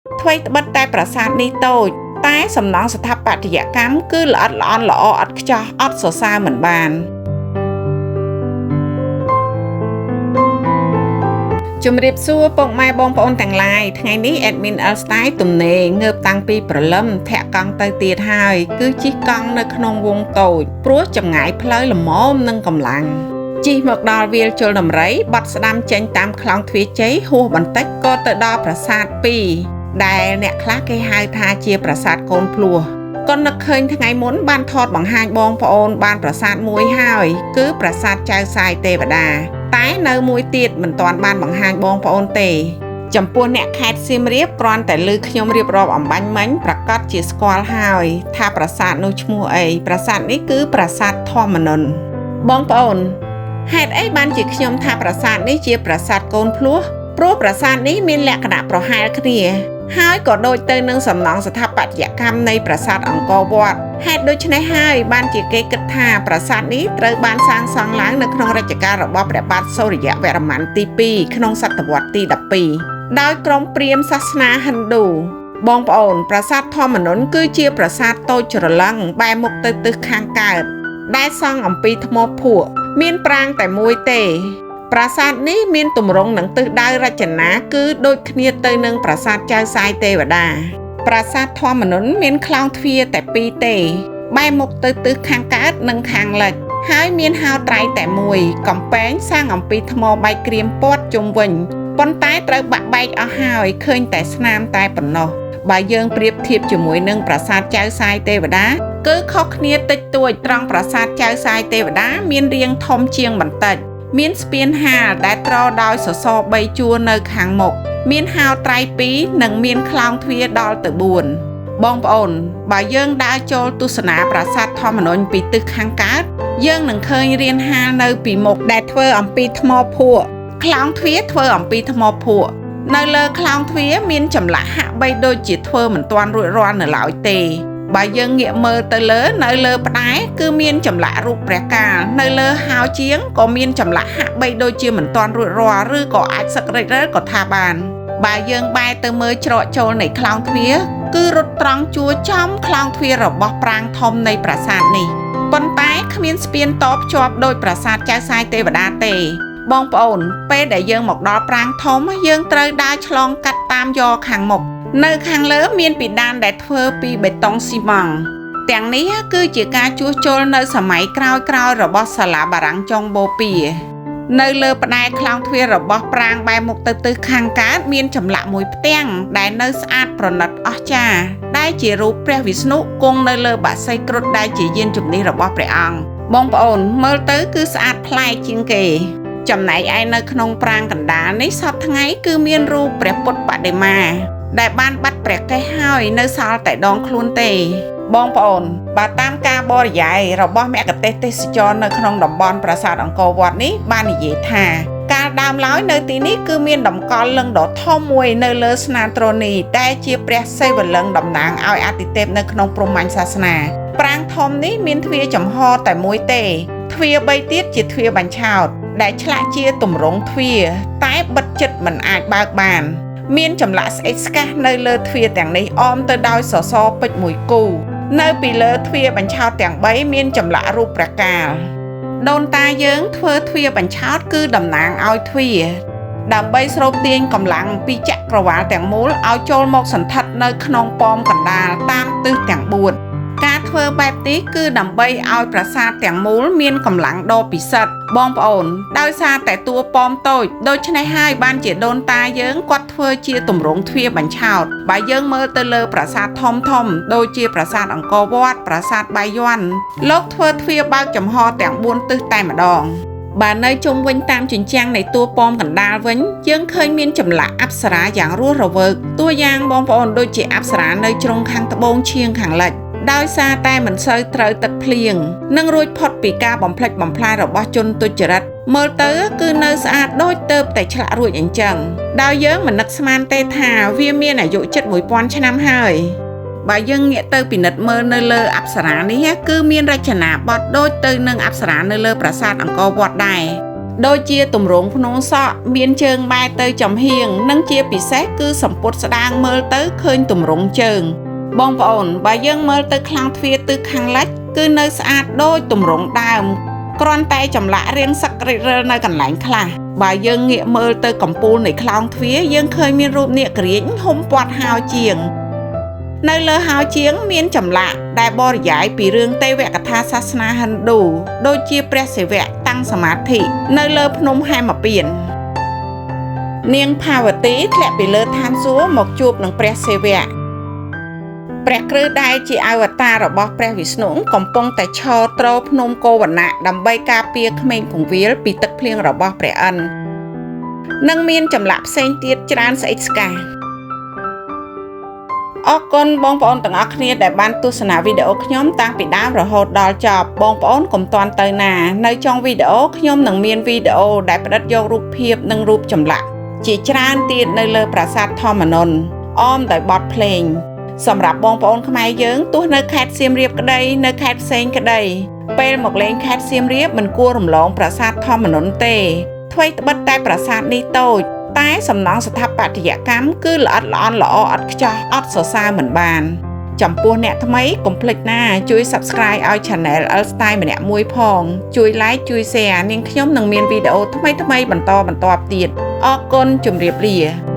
ថ្មីត្បិតតែប្រាសាទនេះតូចតែសំណង់ស្ថាបត្យកម្មគឺល្អិតល្អន់ល្អឥតខ្ចោះអត់សរសើរមិនបានជំរាបសួរពុកម៉ែបងប្អូនទាំងឡាយថ្ងៃនេះ admin Alstyle ទំនេរងើបតាំងពីព្រលឹមធាក់កង់ទៅទៀតហើយគឺជិះកង់នៅក្នុងវងតូចព្រោះចម្ងាយផ្លូវល្មមនិងកម្លាំងជិះមកដល់វាលជលដំរីបាត់ស្ដាំចេញតាមខ្លោងទ្វារជ័យហួសបន្តិចក៏ទៅដល់ប្រាសាទ2ដែលអ្នកខ្លះគេហៅថាជាប្រាសាទកូនភ្លោះក៏នឹកឃើញថ្ងៃមុនបានថតបង្ហាញបងប្អូនបានប្រាសាទមួយហើយគឺប្រាសាទចៅសាយទេវតាតែនៅមួយទៀតមិនទាន់បានបង្ហាញបងប្អូនទេចំពោះអ្នកខេត្តសៀមរាបគ្រាន់តែឮខ្ញុំរៀបរាប់អំបញ្ញមិញប្រកាសជាស្គាល់ហើយថាប្រាសាទនោះឈ្មោះអីប្រាសាទនេះគឺប្រាសាទធម្មនន្ទបងប្អូនហេតុអីបានជាខ្ញុំថាប្រាសាទនេះជាប្រាសាទកូនភ្លោះព្រោះប្រាសាទនេះមានលក្ខណៈប្រហែលគ្នាហើយក៏ដូចទៅនឹងសំណង់ស្ថាបត្យកម្មនៃប្រាសាទអង្គរវត្តហេតុដូច្នេះហើយបានជាគេគិតថាប្រាសាទនេះត្រូវបានសាងសង់ឡើងនៅក្នុងរជ្ជកាលរបស់ព្រះបាទសូរ្យវរ្ម័នទី2ក្នុងសតវត្សទី12ដោយក្រុមព្រាហ្មណ៍សាសនាហិណ្ឌូបងប្អូនប្រាសាទធម្មនន្ទគឺជាប្រាសាទតូចច្រឡឹងបែរមុខទៅទិសខាងកើតដែលសង់អំពីថ្មភក់មានប្រាង្គតែមួយទេប្រាសាទនេះមានទម្រង់និងទិសដៅរចនាគឺដូចគ្នាទៅនឹងប្រាសាទចៅសាយទេវតាប្រាសាទធម្មនន្ទមានខ្លោងទ្វារតែ2ទេបែរមុខទៅទិសខាងកើតនិងខាងលិចហើយមានហោត្រៃតែមួយកំពែងសាងអំពីថ្មបែកក្រៀមព័ទ្ធជុំវិញប៉ុន្តែត្រូវបាក់បែកអស់ហើយឃើញតែស្នាមតែប៉ុណ្ណោះបើយើងប្រៀបធៀបជាមួយនឹងប្រាសាទចៅសាយទេវតាគឺខុសគ្នាតិចតួចត្រង់ប្រាសាទចៅសាយទេវតាមានរាងធំជាងបន្តិចមានស្ពានហាលដែលត្រដោយសសរ3ជួរនៅខាងមុខមានហោត្រៃ2និងមានខ្លោងទ្វារដល់ទៅ4បងប្អូនបើយើងដើរចូលទស្សនាប្រាសាទធម្មនន្ទពីទិសខាងកើតយើងនឹងឃើញរានហាលនៅពីមុខដែលធ្វើអំពីថ្មភក់ខ្លោងទ្វារធ្វើអំពីថ្មភក់នៅលើខ្លោងទ្វារមានចម្លាក់ហាក់បីដូចជាធ្វើមិនទាន់រួចរាល់នៅឡើយទេបើយើងងាកមើលទៅលើនៅលើផ្តែរគឺមានចម្លាក់រូបព្រះកាលនៅលើហោជាងក៏មានចម្លាក់ហាក់បីដូចជាមិនទាន់រួចរាល់ឬក៏អាចសឹករិចរើក៏ថាបានបើយើងបែរទៅមើលច្រកចូលនៃខ្លោងទ្វារគឺរត់ត្រង់ជួរចំខ្លោងទ្វាររបស់ប្រាង្គធំនៃប្រាសាទនេះប៉ុន្តែគ្មានស្ពានតភ្ជាប់ដោយប្រាសាទចៅសាយទេវតាទេបងប្អូនពេលដែលយើងមកដល់ប្រាង្គធំយើងត្រូវដើរឆ្លងកាត់តាមយ៉រខាងមុខនៅខាងលើមានពិដានដែលធ្វើពីបេតុងស៊ីម៉ង់ទាំងនេះគឺជាការជួសជុលនៅសម័យក្រោយៗរបស់សាលាបារាំងចុងបូព៌ានៅលើផ្តែរខ្លោងទ្វាររបស់ប្រាង្គបែរមុខទៅទិសខាងកើតមានចម្លាក់មួយផ្ទាំងដែលនៅស្អាតប្រណិតអស្ចារ្យដែលជារូបព្រះវិស្ណុគង់នៅលើបក្សីគ្រុឌដែលជាយានជំនិះរបស់ព្រះអង្គបងប្អូនមើលទៅគឺស្អាតប្លែកជាងគេចំណែកឯនៅក្នុងប្រាង្គកណ្ដាលនេះសពថ្ងៃគឺមានរូបព្រះពុទ្ធបដិមាដែលបានបាត់ព្រះកេសហើយនៅសល់តែដងខ្លួនទេបងប្អូនបើតាមការបរិយាយរបស់មគ្គុទ្ទេសក៍ទេសចរនៅក្នុងតំបន់ប្រាសាទអង្គរវត្តនេះបាននិយាយថាកាលដើមឡើយនៅទីនេះគឺមានតម្កល់លិង្គដ៏ធំមួយនៅលើស្នាត្រនីដែលជាព្រះសិវលិង្គតំណាងឲ្យអាទិទេពនៅក្នុងព្រហ្មញ្ញសាសនាប្រាង្គធំនេះមានទ្វារចំហតែមួយទេទ្វារ3ទៀតជាទ្វារបញ្ឆោតដែលឆ្លាក់ជាទម្រង់ទ្វារតែបិទជិតមិនអាចបើកបានមានចម្លាក់ស្អិចស្កះនៅលើទ្វារទាំងនេះអមទៅដោយសសរពេជ្រមួយគូនៅពីលើទ្វារបញ្ឆោតទាំង3មានចម្លាក់រូបព្រះកាលដូនតាយើងធ្វើទ្វារបញ្ឆោតគឺតំណាងឲ្យទ្វារដើម្បីស្រូបទាញកម្លាំងពីចក្រវាឡទាំងមូលឲ្យចូលមកសន្ធិដ្ឋនៅក្នុងប៉មកណ្ដាលតាមទិសទាំង4ការធ្វើបែបនេះគឺដើម្បីឲ្យប្រាសាទទាំងមូលមានកម្លាំងដ៏ពិសិដ្ឋបងប្អូនដោយសារតែតួប៉មតូចដូច្នេះហើយបានជាដូនតាយើងគាត់ធ្វើជាទម្រង់ទ្វារបញ្ឆោតបើយើងមើលទៅលើប្រាសាទធំដូចជាប្រាសាទអង្គរវត្តប្រាសាទបាយ័នលោកធ្វើទ្វារបើកចំហទាំង4ទិសតែម្ដងបើនៅជុំវិញតាមជញ្ជាំងនៃតួប៉មកណ្ដាលវិញយើងឃើញមានចម្លាក់អប្សរាយ៉ាងរស់រវើកតួយ៉ាងបងប្អូនដូចជាអប្សរានៅជ្រុងខាងត្បូងឈៀងខាងលិចដោយសារតែមិនសូវត្រូវទឹកភ្លៀងនិងរួចផុតពីការបំផ្លិចបំផ្លាញរបស់ជនទុច្ចរិតមើលទៅគឺនៅស្អាតដូចទើបតែឆ្លាក់រួចអញ្ចឹងដោយយើងមិននឹកស្មានទេថាវាមានអាយុជិត 1000 ឆ្នាំហើយបើយើងងាកទៅពិនិត្យមើលនៅលើអប្សរានេះគឺមានរចនាបថដូចទៅនឹងអប្សរានៅលើប្រាសាទអង្គរវត្តដែរ ដូចជាទម្រង់ភ្នំសក់មានជើងបែរទៅចំហៀងនិងជាពិសេសគឺសម្ពុតស្ដាងមើលទៅឃើញទម្រង់ជើងបងប្អូនបើយើងមើលទៅខ្លាំងទ្វារទិសខាងលិចគឺនៅស្អាតដូចទម្រង់ដើមគ្រាន់តែចម្លាក់រាងសឹករិចរិលនៅកន្លែងខ្លះបើយើងងាកមើលទៅកំពូលនៃខ្លោងទ្វារយើងឃើញមានរូបនាគរាជហុំព័ទ្ធហោជាងនៅលើហោជាងមានចម្លាក់ដែលបរិយាយពីរឿងទេវកថាសាសនាហិណ្ឌូដូចជាព្រះសិវៈតាំងសមាធិនៅលើភ្នំហេមពាន្តនាងភាវទីធ្លាក់ពីលើឋានសួគ៌មកជួបនឹងព្រះសិវៈព្រះគ្រឹះដែលជាអវតាររបស់ព្រះវិស្ណុកំពុងតែឈរទ្រភ្នំកោវណៈដើម្បីការពារក្មេងពង្វាលពីទឹកភ្លៀងរបស់ព្រះឥន្ទនិងមានចម្លាក់ផ្សេងទៀតច្រើនស្អិចស្កះអរគុណបងប្អូនទាំងអស់គ្នាដែលបានទស្សនាវីដេអូខ្ញុំតាំងពីដើមរហូតដល់ចប់បងប្អូនកុំទាន់ទៅណានៅចុងវីដេអូខ្ញុំនឹងមានវីដេអូដែលផ្តិតយករូបភាពនិងរូបចម្លាក់ជាច្រើនទៀតនៅលើប្រាសាទធម្មនន្ទអមដោយបទភ្លេងសម្រាប់បងប្អូនខ្មែរយើងទោះនៅខេត្តសៀមរាបក្តីនៅខេត្តផ្សេងក្តីពេលមកលេងខេត្តសៀមរាបមិនគួររំលងប្រាសាទធម្មនន្ទទេថ្មីត្បិតតែប្រាសាទនេះតូចតែសំណង់ស្ថាបត្យកម្មគឺល្អិតល្អន់ល្អឥតខ្ចោះអត់សរសើរមិនបានចំពោះអ្នកថ្មីកុំភ្លេចណាជួយ Subscribe ឲ្យ Channel Style ម្នាក់មួយផងជួយ Like ជួយ Share នាងខ្ញុំនឹងមានវីដេអូថ្មីៗបន្តទៀតអរគុណជម្រាបលា